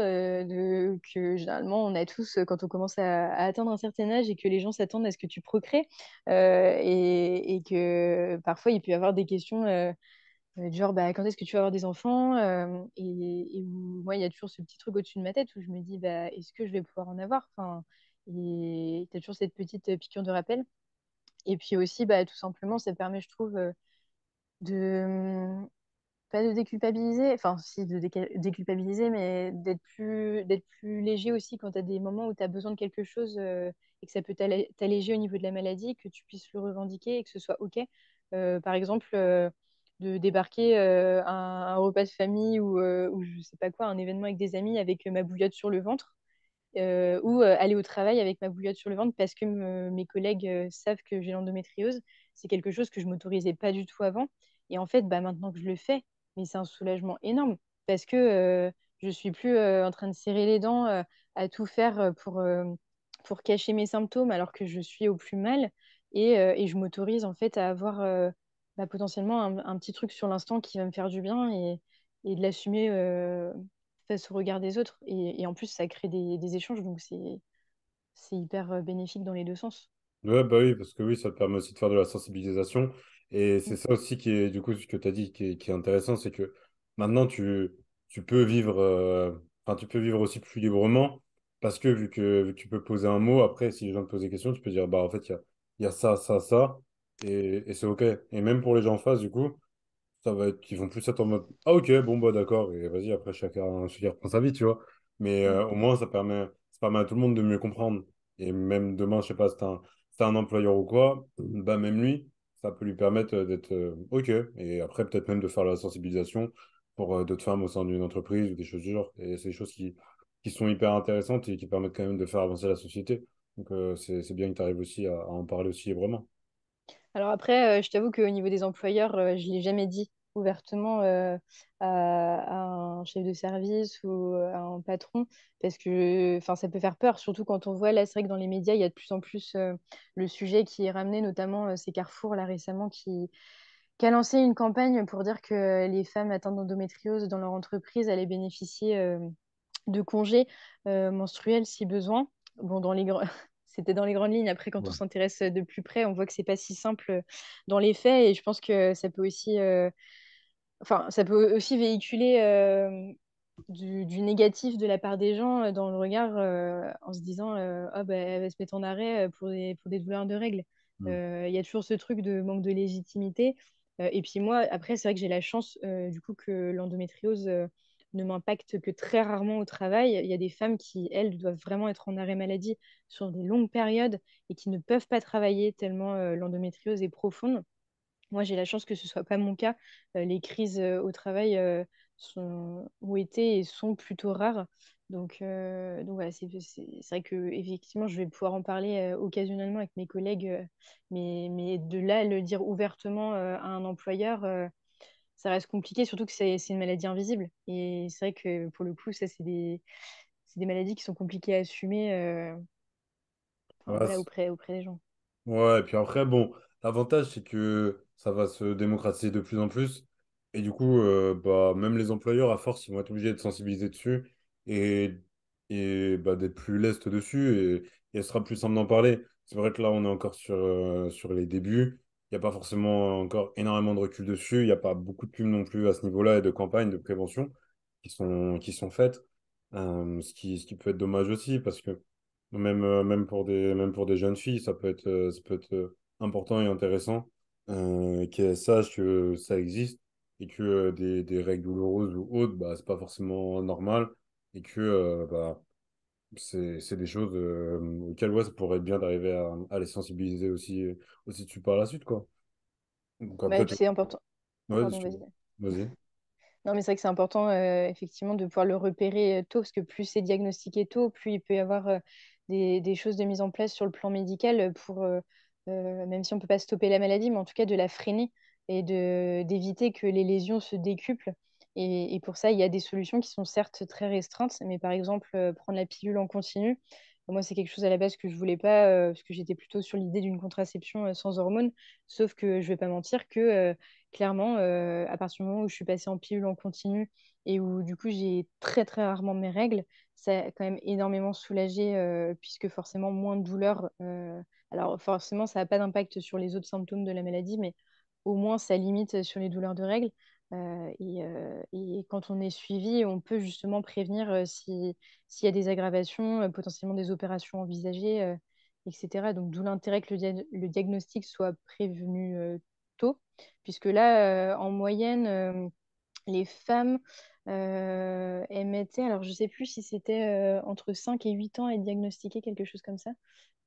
que généralement on a tous quand on commence à atteindre un certain âge et que les gens s'attendent à ce que tu procrées et que parfois il peut y avoir des questions du genre bah, quand est-ce que tu vas avoir des enfants et où moi il y a toujours ce petit truc au-dessus de ma tête où je me dis bah, est-ce que je vais pouvoir en avoir enfin, et tu as toujours cette petite piqûre de rappel et puis aussi bah, tout simplement ça permet je trouve de pas de déculpabiliser, enfin si de déculpabiliser, mais d'être plus léger aussi quand tu as des moments où tu as besoin de quelque chose et que ça peut t'alléger au niveau de la maladie, que tu puisses le revendiquer et que ce soit OK. Par exemple, de débarquer un repas de famille ou je sais pas quoi, un événement avec des amis avec ma bouillotte sur le ventre ou aller au travail avec ma bouillotte sur le ventre parce que mes collègues savent que j'ai l'endométriose. C'est quelque chose que je m'autorisais pas du tout avant. Et en fait, bah, maintenant que je le fais, mais c'est un soulagement énorme parce que je suis plus en train de serrer les dents à tout faire pour cacher mes symptômes alors que je suis au plus mal. Et je m'autorise en fait à avoir bah, potentiellement un petit truc sur l'instant qui va me faire du bien et de l'assumer face au regard des autres. Et en plus, ça crée des échanges, donc c'est hyper bénéfique dans les deux sens. Ouais, bah oui, parce que oui, ça te permet aussi de faire de la sensibilisation. Et Mm. c'est ça aussi qui est, du coup, ce que tu as dit, qui est intéressant, c'est que maintenant, tu peux vivre, enfin, tu peux vivre aussi plus librement, parce que vu que tu peux poser un mot, après, si les gens te posent des questions, tu peux dire, bah, en fait, il y a ça, ça, ça, et c'est OK. Et même pour les gens en face, du coup, ça va être, ils vont plus être en mode, ah ok, bon bah d'accord, et vas-y, après chacun reprend sa vie, tu vois. Mais Mm. au moins, ça permet à tout le monde de mieux comprendre. Et même demain, je sais pas, si t'as un employeur ou quoi, bah même lui, ça peut lui permettre d'être ok. Et après, peut-être même de faire la sensibilisation pour d'autres femmes au sein d'une entreprise ou des choses du genre. Et c'est des choses qui sont hyper intéressantes et qui permettent quand même de faire avancer la société. Donc c'est bien que tu arrives aussi à en parler aussi librement. Alors après, je t'avoue qu'au niveau des employeurs, je ne l'ai jamais dit ouvertement à un chef de service ou à un patron, parce que enfin, ça peut faire peur, surtout quand on voit, là, c'est vrai que dans les médias, il y a de plus en plus le sujet qui est ramené, notamment c'est Carrefour, là, récemment, qui a lancé une campagne pour dire que les femmes atteintes d'endométriose dans leur entreprise allaient bénéficier de congés menstruels si besoin. Bon, c'était dans les grandes lignes. Après, quand on Ouais. s'intéresse de plus près, on voit que c'est pas si simple dans les faits. Et je pense que ça peut aussi, enfin, ça peut aussi véhiculer du négatif de la part des gens dans le regard en se disant ah, bah, elle va se mettre en arrêt pour des douleurs de règles. Mm. Il y a toujours ce truc de manque de légitimité. Et puis moi, après, c'est vrai que j'ai la chance du coup que l'endométriose ne m'impacte que très rarement au travail. Il y a des femmes qui, elles, doivent vraiment être en arrêt maladie sur des longues périodes et qui ne peuvent pas travailler tellement l'endométriose est profonde. Moi, j'ai la chance que ce soit pas mon cas. Les crises au travail ont été et sont plutôt rares. Donc voilà, c'est vrai que effectivement, je vais pouvoir en parler occasionnellement avec mes collègues, mais de là, à le dire ouvertement à un employeur, ça reste compliqué, surtout que c'est une maladie invisible. Et c'est vrai que pour le coup, ça, c'est des maladies qui sont compliquées à assumer enfin, Ouais, voilà, auprès des gens. ouais, et puis après, bon, l'avantage, c'est que ça va se démocratiser de plus en plus. Et du coup, bah, même les employeurs, à force, ils vont être obligés de sensibiliser dessus et, et bah, d'être plus lestes dessus. Et ce sera plus simple d'en parler. C'est vrai que là, on est encore sur les débuts. Il n'y a pas forcément encore énormément de recul dessus. Il n'y a pas beaucoup de pubs non plus à ce niveau-là et de campagnes de prévention qui sont faites. Ce qui peut être dommage aussi parce que même pour des jeunes filles, ça peut être important et intéressant qu'elles sachent que ça existe et que des règles douloureuses ou autres, bah, c'est pas forcément normal et que bah, c'est des choses auxquelles ouais, ça pourrait être bien d'arriver à les sensibiliser aussi dessus par la suite, quoi. Donc Bah, et après, puis c'est important. Ah, ouais, pardon, vas-y. vas-y. Non, mais c'est vrai que c'est important, effectivement, de pouvoir le repérer tôt, parce que plus c'est diagnostiqué tôt, plus il peut y avoir des choses de mise en place sur le plan médical pour, même si on ne peut pas stopper la maladie, mais en tout cas de la freiner et d'éviter que les lésions se décuplent. Et pour ça, il y a des solutions qui sont certes très restreintes, mais par exemple, prendre la pilule en continu. Moi, c'est quelque chose à la base que je voulais pas, parce que j'étais plutôt sur l'idée d'une contraception sans hormones. Sauf que je vais pas mentir que clairement, à partir du moment où je suis passée en pilule en continu et où du coup j'ai très très rarement mes règles, ça a quand même énormément soulagé, puisque forcément moins de douleur. Alors forcément, ça n'a pas d'impact sur les autres symptômes de la maladie, mais au moins ça limite sur les douleurs de règles. Et quand on est suivi, on peut justement prévenir s'il y a des aggravations, potentiellement des opérations envisagées, etc. Donc d'où l'intérêt que le diagnostic soit prévenu tôt, puisque là, en moyenne, les femmes, elles mettaient, alors je ne sais plus si c'était entre 5 et 8 ans à être diagnostiquées, quelque chose comme ça.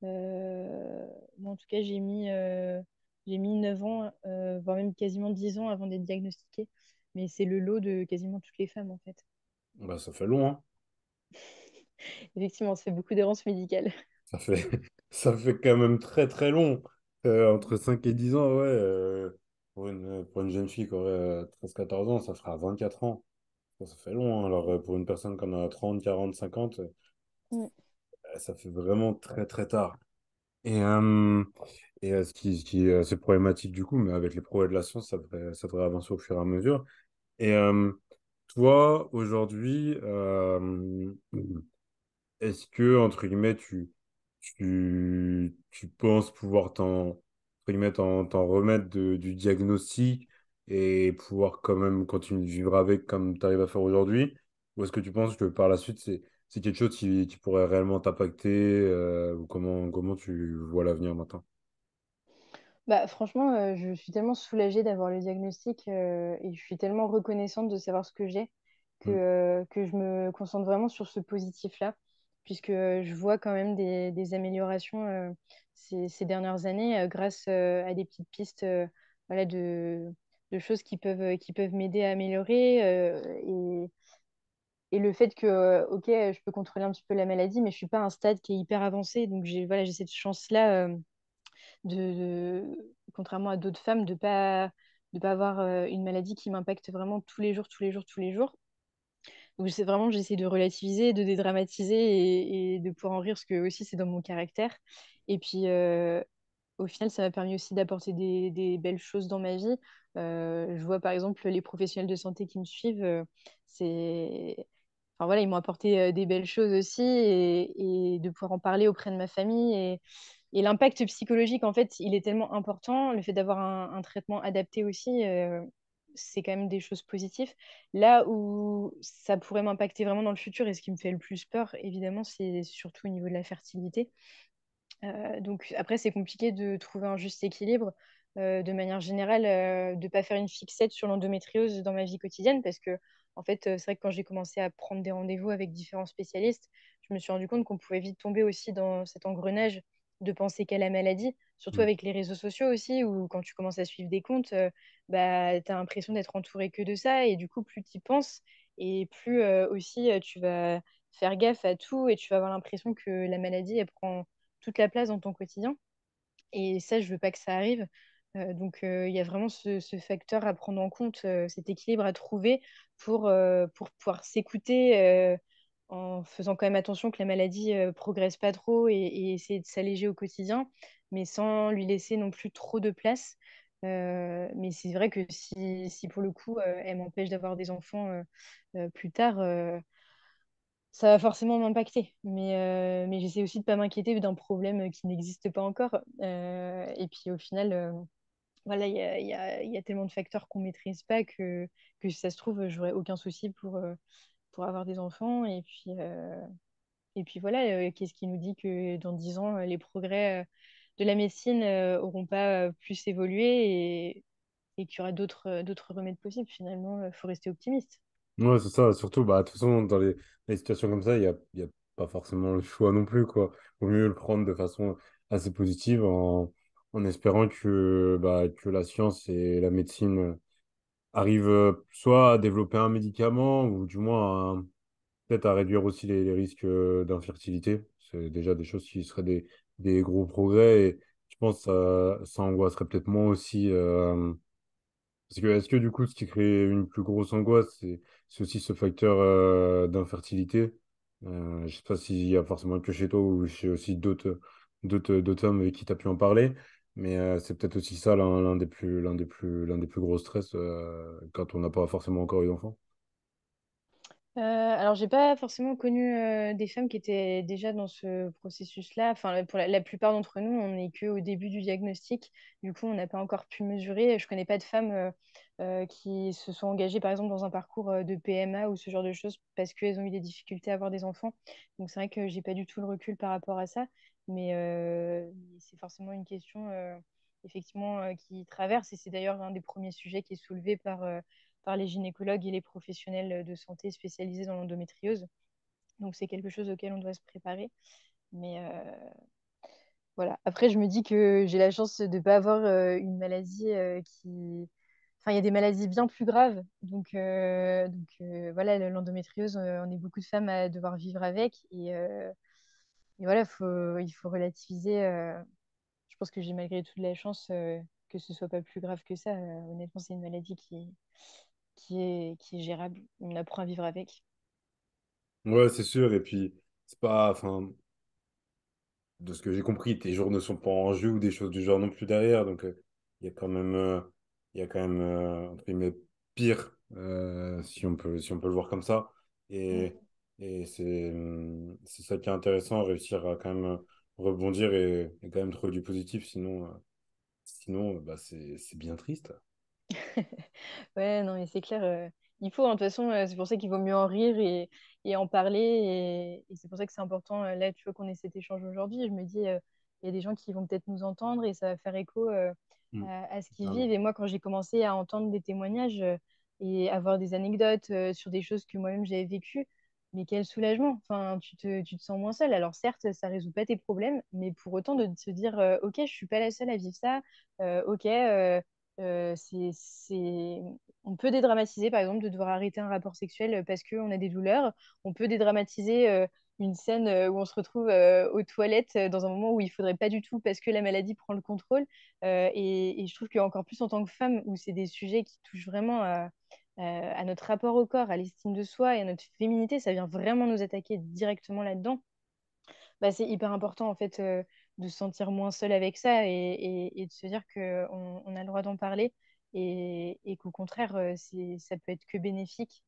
Moi, en tout cas, j'ai mis 9 ans, voire même quasiment 10 ans avant d'être diagnostiquée. Mais c'est le lot de quasiment toutes les femmes, en fait. Bah, ça fait long, hein. Effectivement, ça fait beaucoup d'errance médicale. Ça fait, ça fait quand même très très long. Entre 5 et 10 ans, ouais. Pour une jeune fille qui aurait 13-14 ans, ça fera 24 ans. Ça fait long, hein. Alors, pour une personne qui en a 30, 40, 50, Mm. ça fait vraiment très très tard. Et, ce qui est assez problématique du coup, mais avec les progrès de la science, ça devrait avancer au fur et à mesure. Et toi, aujourd'hui, est-ce que, entre guillemets, tu penses pouvoir entre guillemets, t'en remettre du diagnostic et pouvoir quand même continuer de vivre avec comme tu arrives à faire aujourd'hui? Ou est-ce que tu penses que par la suite, c'est quelque chose qui pourrait réellement t'impacter ou comment tu vois l'avenir maintenant? Bah, franchement, je suis tellement soulagée d'avoir le diagnostic et je suis tellement reconnaissante de savoir ce que j'ai Mm. que je me concentre vraiment sur ce positif-là, puisque je vois quand même des améliorations ces dernières années grâce à des petites pistes voilà, de choses qui peuvent m'aider à améliorer. Et le fait que, ok, je peux contrôler un petit peu la maladie, mais je suis pas à un stade qui est hyper avancé. Donc, voilà, j'ai cette chance-là contrairement à d'autres femmes, de pas avoir une maladie qui m'impacte vraiment tous les jours, tous les jours, tous les jours. Donc c'est vraiment, j'essaie de relativiser, de dédramatiser et de pouvoir en rire, parce que aussi c'est dans mon caractère. Et puis au final, ça m'a permis aussi d'apporter des belles choses dans ma vie. Je vois par exemple les professionnels de santé qui me suivent, c'est... Enfin, voilà, ils m'ont apporté des belles choses aussi et de pouvoir en parler auprès de ma famille. Et l'impact psychologique, en fait, il est tellement important. Le fait d'avoir un traitement adapté aussi, c'est quand même des choses positives. Là où ça pourrait m'impacter vraiment dans le futur et ce qui me fait le plus peur, évidemment, c'est surtout au niveau de la fertilité. Donc après, c'est compliqué de trouver un juste équilibre. De manière générale, de ne pas faire une fixette sur l'endométriose dans ma vie quotidienne parce que, en fait, c'est vrai que quand j'ai commencé à prendre des rendez-vous avec différents spécialistes, je me suis rendu compte qu'on pouvait vite tomber aussi dans cet engrenage de penser qu'à la maladie, surtout Mm. avec les réseaux sociaux aussi, où quand tu commences à suivre des comptes, bah, tu as l'impression d'être entouré que de ça et du coup, plus tu y penses et plus aussi tu vas faire gaffe à tout et tu vas avoir l'impression que la maladie, elle prend toute la place dans ton quotidien. Et ça, je veux pas que ça arrive. Donc, il y a vraiment ce facteur à prendre en compte, cet équilibre à trouver pour pouvoir s'écouter en faisant quand même attention que la maladie progresse pas trop et essayer de s'alléger au quotidien, mais sans lui laisser non plus trop de place. Mais c'est vrai que si pour le coup, elle m'empêche d'avoir des enfants plus tard, ça va forcément m'impacter, mais j'essaie aussi de pas m'inquiéter d'un problème qui n'existe pas encore. Et puis au final, voilà, il y a tellement de facteurs qu'on maîtrise pas que si ça se trouve, j'aurais aucun souci pour avoir des enfants. Et puis voilà, qu'est-ce qui nous dit que dans 10 ans, les progrès de la médecine auront pas plus évolué et qu'il y aura d'autres remèdes possibles. Finalement, il faut rester optimiste. Ouais, c'est ça. Surtout, bah, de toute façon, dans les situations comme ça, il y a pas forcément le choix non plus, quoi. Vaut mieux le prendre de façon assez positive en espérant que la science et la médecine arrivent soit à développer un médicament ou du moins peut-être à réduire aussi les risques d'infertilité. C'est déjà des choses qui seraient des gros progrès et je pense que ça angoisserait peut-être moins aussi. Parce que est-ce que du coup, ce qui crée une plus grosse angoisse, c'est aussi ce facteur d'infertilité? Je sais pas s'il y a forcément que chez toi ou chez aussi d'autres hommes avec qui tu as pu en parler. Mais c'est peut-être aussi ça l'un des plus gros stress quand on n'a pas forcément encore eu d'enfant. Alors, j'ai pas forcément connu des femmes qui étaient déjà dans ce processus-là. Enfin, pour la plupart d'entre nous, on n'est qu'au début du diagnostic. Du coup, on n'a pas encore pu mesurer. Je connais pas de femmes qui se sont engagées, par exemple, dans un parcours de PMA ou ce genre de choses parce qu'elles ont eu des difficultés à avoir des enfants. Donc, c'est vrai que j'ai pas du tout le recul par rapport à ça. Mais c'est forcément une question, effectivement, qui traverse. Et c'est d'ailleurs un des premiers sujets qui est soulevé par les gynécologues et les professionnels de santé spécialisés dans l'endométriose. Donc c'est quelque chose auquel on doit se préparer. Mais voilà. Après, je me dis que j'ai la chance de ne pas avoir une maladie qui... Enfin, il y a des maladies bien plus graves. Donc, voilà, l'endométriose, on est beaucoup de femmes à devoir vivre avec. Et voilà, il faut relativiser. Je pense que j'ai malgré tout de la chance que ce soit pas plus grave que ça. Honnêtement, c'est une maladie qui est gérable. On apprend à vivre avec. Ouais, c'est sûr. Et puis, c'est pas, enfin, de ce que j'ai compris, tes jours ne sont pas en jeu ou des choses du genre non plus derrière. Donc, il y a quand même, entre guillemets, pire, si on peut le voir comme ça. Mm. Et, et c'est ça qui est intéressant, réussir à quand même rebondir et quand même trouver du positif. Sinon bah, c'est bien triste. Ouais, non, mais c'est clair. Il faut, hein, de toute façon, c'est pour ça qu'il vaut mieux en rire et en parler. Et c'est pour ça que c'est important, là, tu vois, qu'on ait cet échange aujourd'hui. Je me dis, il y a des gens qui vont peut-être nous entendre et ça va faire écho Mm. à ce qu'ils vivent. Clairement. Et moi, quand j'ai commencé à entendre des témoignages et avoir des anecdotes sur des choses que moi-même j'avais vécues, mais quel soulagement. Enfin, tu te sens moins seule. Alors, certes, ça résout pas tes problèmes, mais pour autant de se dire, OK, je suis pas la seule à vivre ça. OK. On peut dédramatiser, par exemple, de devoir arrêter un rapport sexuel parce qu'on a des douleurs. On peut dédramatiser une scène où on se retrouve aux toilettes dans un moment où il faudrait pas du tout parce que la maladie prend le contrôle. Et je trouve qu'encore plus en tant que femme, où c'est des sujets qui touchent vraiment à notre rapport au corps, à l'estime de soi et à notre féminité, ça vient vraiment nous attaquer directement là-dedans. Bah, c'est hyper important en fait de se sentir moins seul avec ça et de se dire qu'on a le droit d'en parler et qu'au contraire, ça peut être que bénéfique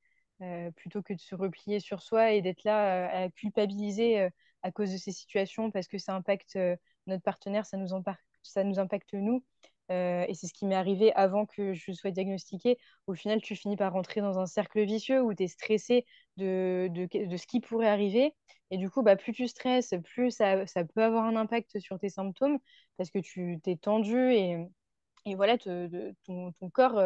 plutôt que de se replier sur soi et d'être là à culpabiliser à cause de ces situations parce que ça impacte notre partenaire, ça nous impacte nous. Et c'est ce qui m'est arrivé avant que je sois diagnostiquée. Au final, tu finis par rentrer dans un cercle vicieux où tu es stressé de ce qui pourrait arriver et du coup, bah, plus tu stresses, plus ça peut avoir un impact sur tes symptômes parce que tu t'es tendu et voilà, ton corps,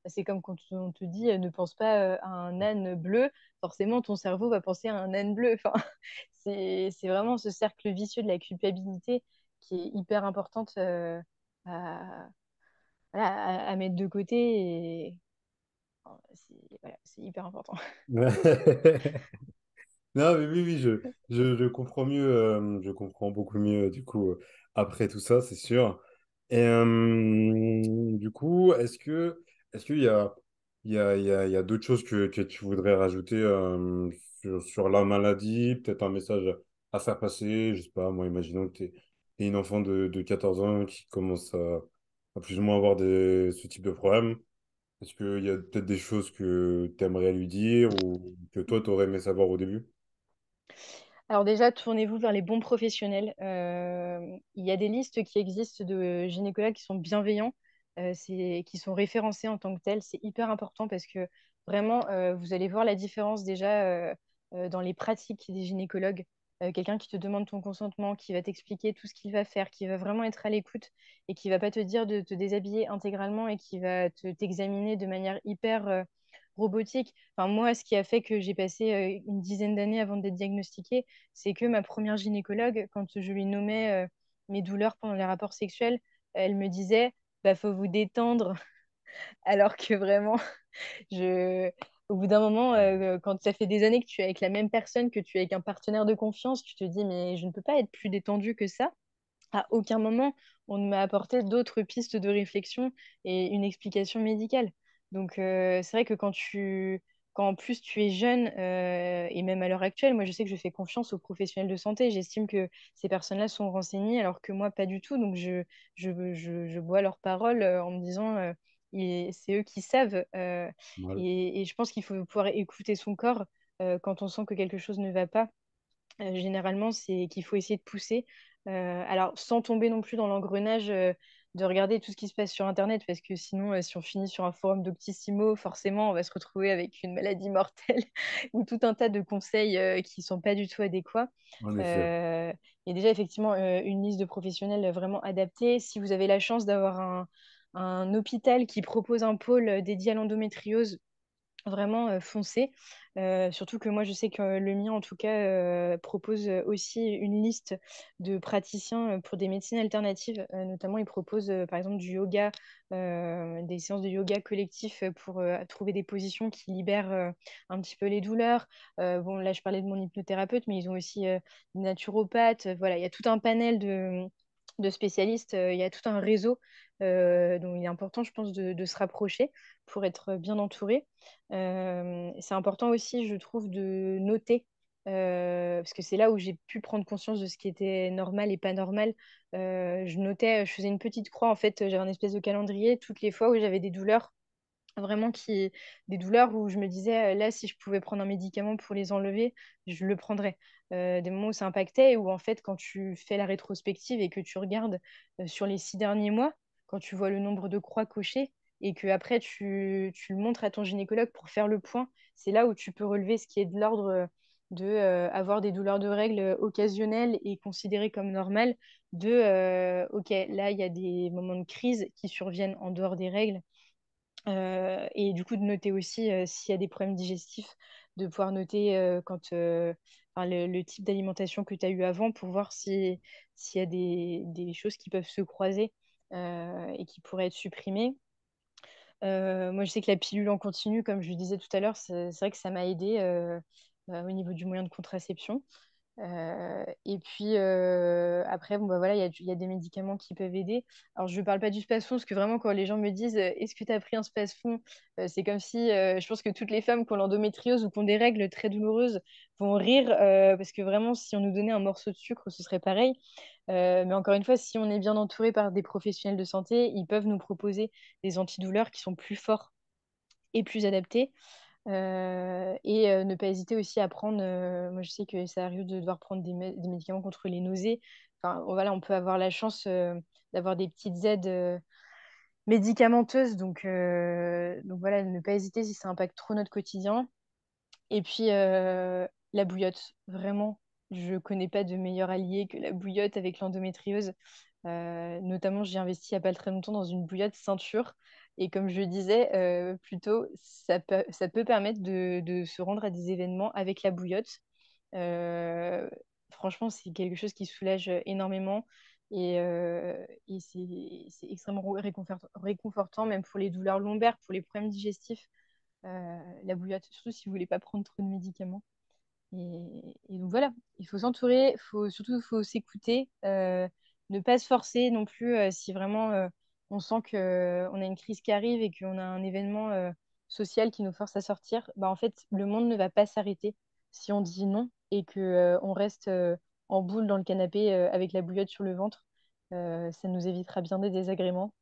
c'est comme quand on te dit ne pense pas à un âne bleu, forcément ton cerveau va penser à un âne bleu. Enfin, c'est vraiment ce cercle vicieux de la culpabilité qui est hyper importante à, voilà, à mettre de côté et enfin, voilà, c'est hyper important. Non, mais oui, oui, je comprends mieux, je comprends beaucoup mieux, du coup, après tout ça, c'est sûr. Et du coup, est-ce qu'il y a, il y a d'autres choses que tu voudrais rajouter sur la maladie, peut-être un message à faire passer, je sais pas, moi, imaginons que tu es une enfant de 14 ans qui commence à plus ou moins avoir ce type de problème. Est-ce qu'il y a peut-être des choses que tu aimerais lui dire ou que toi, tu aurais aimé savoir au début? Alors déjà, tournez-vous vers les bons professionnels. Il y a des listes qui existent de gynécologues qui sont bienveillants, qui sont référencés en tant que tels. C'est hyper important parce que vraiment, vous allez voir la différence déjà dans les pratiques des gynécologues. Quelqu'un qui te demande ton consentement, qui va t'expliquer tout ce qu'il va faire, qui va vraiment être à l'écoute et qui va pas te dire de te déshabiller intégralement et qui va t'examiner de manière hyper robotique. Enfin, moi, ce qui a fait que j'ai passé une dizaine d'années avant d'être diagnostiquée, c'est que ma première gynécologue, quand je lui nommais mes douleurs pendant les rapports sexuels, elle me disait, bah, faut vous détendre. Alors que vraiment, je... au bout d'un moment, quand ça fait des années que tu es avec la même personne, que tu es avec un partenaire de confiance, tu te dis, mais je ne peux pas être plus détendue que ça. À aucun moment, on ne m'a apporté d'autres pistes de réflexion et une explication médicale. Donc, c'est vrai que quand en plus tu es jeune, et même à l'heure actuelle, moi je sais que je fais confiance aux professionnels de santé. J'estime que ces personnes-là sont renseignées alors que moi pas du tout. Donc je bois leurs paroles en me disant c'est eux qui savent. Voilà. Et je pense qu'il faut pouvoir écouter son corps quand on sent que quelque chose ne va pas. Généralement, c'est qu'il faut essayer de pousser. Alors, sans tomber non plus dans l'engrenage de regarder tout ce qui se passe sur Internet, parce que sinon, si on finit sur un forum Doctissimo, forcément, on va se retrouver avec une maladie mortelle ou tout un tas de conseils qui ne sont pas du tout adéquats. En effet. Euh, Il y a déjà effectivement une liste de professionnels vraiment adaptée. Si vous avez la chance d'avoir un hôpital qui propose un pôle dédié à l'endométriose, vraiment foncé. Surtout que moi, je sais que le mien, en tout cas, propose aussi une liste de praticiens pour des médecines alternatives. Notamment, ils proposent, par exemple, du yoga, des séances de yoga collectif pour trouver des positions qui libèrent un petit peu les douleurs. Bon, là, je parlais de mon hypnothérapeute, mais ils ont aussi des naturopathes. Voilà, il y a tout un panel de spécialistes. Il y a tout un réseau dont il est important, je pense, de se rapprocher pour être bien entouré. C'est important aussi, je trouve, de noter, parce que c'est là où j'ai pu prendre conscience de ce qui était normal et pas normal. Je notais, je faisais une petite croix, en fait, j'avais un espèce de calendrier toutes les fois où j'avais des douleurs, vraiment des douleurs où je me disais, là, si je pouvais prendre un médicament pour les enlever, je le prendrais. Des moments où ça impactait, et où en fait, quand tu fais la rétrospective et que tu regardes sur les 6 derniers mois, quand tu vois le nombre de croix cochées, et que après tu le montres à ton gynécologue pour faire le point, c'est là où tu peux relever ce qui est de l'ordre de avoir des douleurs de règles occasionnelles et considérées comme normales, OK, là, il y a des moments de crise qui surviennent en dehors des règles, et du coup, de noter aussi s'il y a des problèmes digestifs, de pouvoir noter enfin, le type d'alimentation que tu as eu avant pour voir s'il y a des choses qui peuvent se croiser et qui pourraient être supprimées. Moi, je sais que la pilule en continu, comme je le disais tout à l'heure, c'est vrai que ça m'a aidé au niveau du moyen de contraception. Et puis après, bon, bah, voilà, il y a des médicaments qui peuvent aider. Alors, je ne parle pas du spasfon, parce que vraiment, quand les gens me disent est-ce que tu as pris un spasfon, c'est comme si je pense que toutes les femmes qui ont l'endométriose ou qui ont des règles très douloureuses vont rire, parce que vraiment, si on nous donnait un morceau de sucre, ce serait pareil. Mais encore une fois, si on est bien entouré par des professionnels de santé, ils peuvent nous proposer des antidouleurs qui sont plus forts et plus adaptés. Et ne pas hésiter aussi à prendre, moi je sais que ça arrive de devoir prendre des médicaments contre les nausées. Enfin, voilà, on peut avoir la chance d'avoir des petites aides médicamenteuses. Donc voilà, ne pas hésiter si ça impacte trop notre quotidien. Et puis la bouillotte, vraiment, je connais pas de meilleur allié que la bouillotte avec l'endométriose. Notamment, j'ai investi il n'y a pas très longtemps dans une bouillotte ceinture. Et comme je le disais plus tôt, ça peut permettre de se rendre à des événements avec la bouillotte. Euh, Franchement, c'est quelque chose qui soulage énormément. Et c'est extrêmement réconfortant, même pour les douleurs lombaires, pour les problèmes digestifs. La bouillotte, surtout si vous voulez pas prendre trop de médicaments. Et donc voilà, il faut s'entourer, faut s'écouter, ne pas se forcer non plus si vraiment on sent qu'on a une crise qui arrive et qu'on a un événement social qui nous force à sortir. Bah, en fait, le monde ne va pas s'arrêter si on dit non et que on reste en boule dans le canapé avec la bouillotte sur le ventre. Ça nous évitera bien des désagréments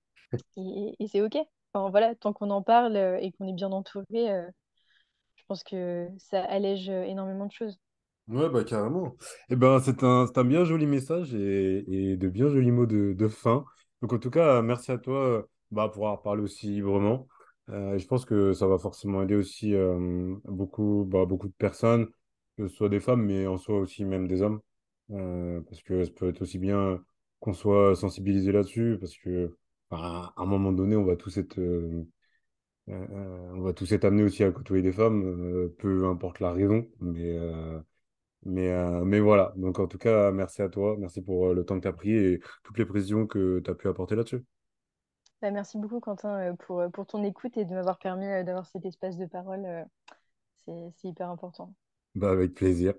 et c'est OK. Enfin, voilà, tant qu'on en parle et qu'on est bien entouré, je pense que ça allège énormément de choses. Ouais, bah carrément. Eh ben, c'est un bien joli message et de bien jolis mots de fin. Donc, en tout cas, merci à toi bah, pour avoir parlé aussi librement. Je pense que ça va forcément aider aussi beaucoup de personnes, que ce soit des femmes, mais en soi aussi même des hommes. Parce que ça peut être aussi bien qu'on soit sensibilisé là-dessus, parce que bah, à un moment donné, on va tous être amenés aussi à côtoyer des femmes, peu importe la raison, mais voilà, donc en tout cas, merci à toi, merci pour le temps que tu as pris et toutes les précisions que tu as pu apporter là-dessus. Bah, merci beaucoup, Quentin, pour ton écoute et de m'avoir permis d'avoir cet espace de parole. C'est hyper important. Bah, avec plaisir.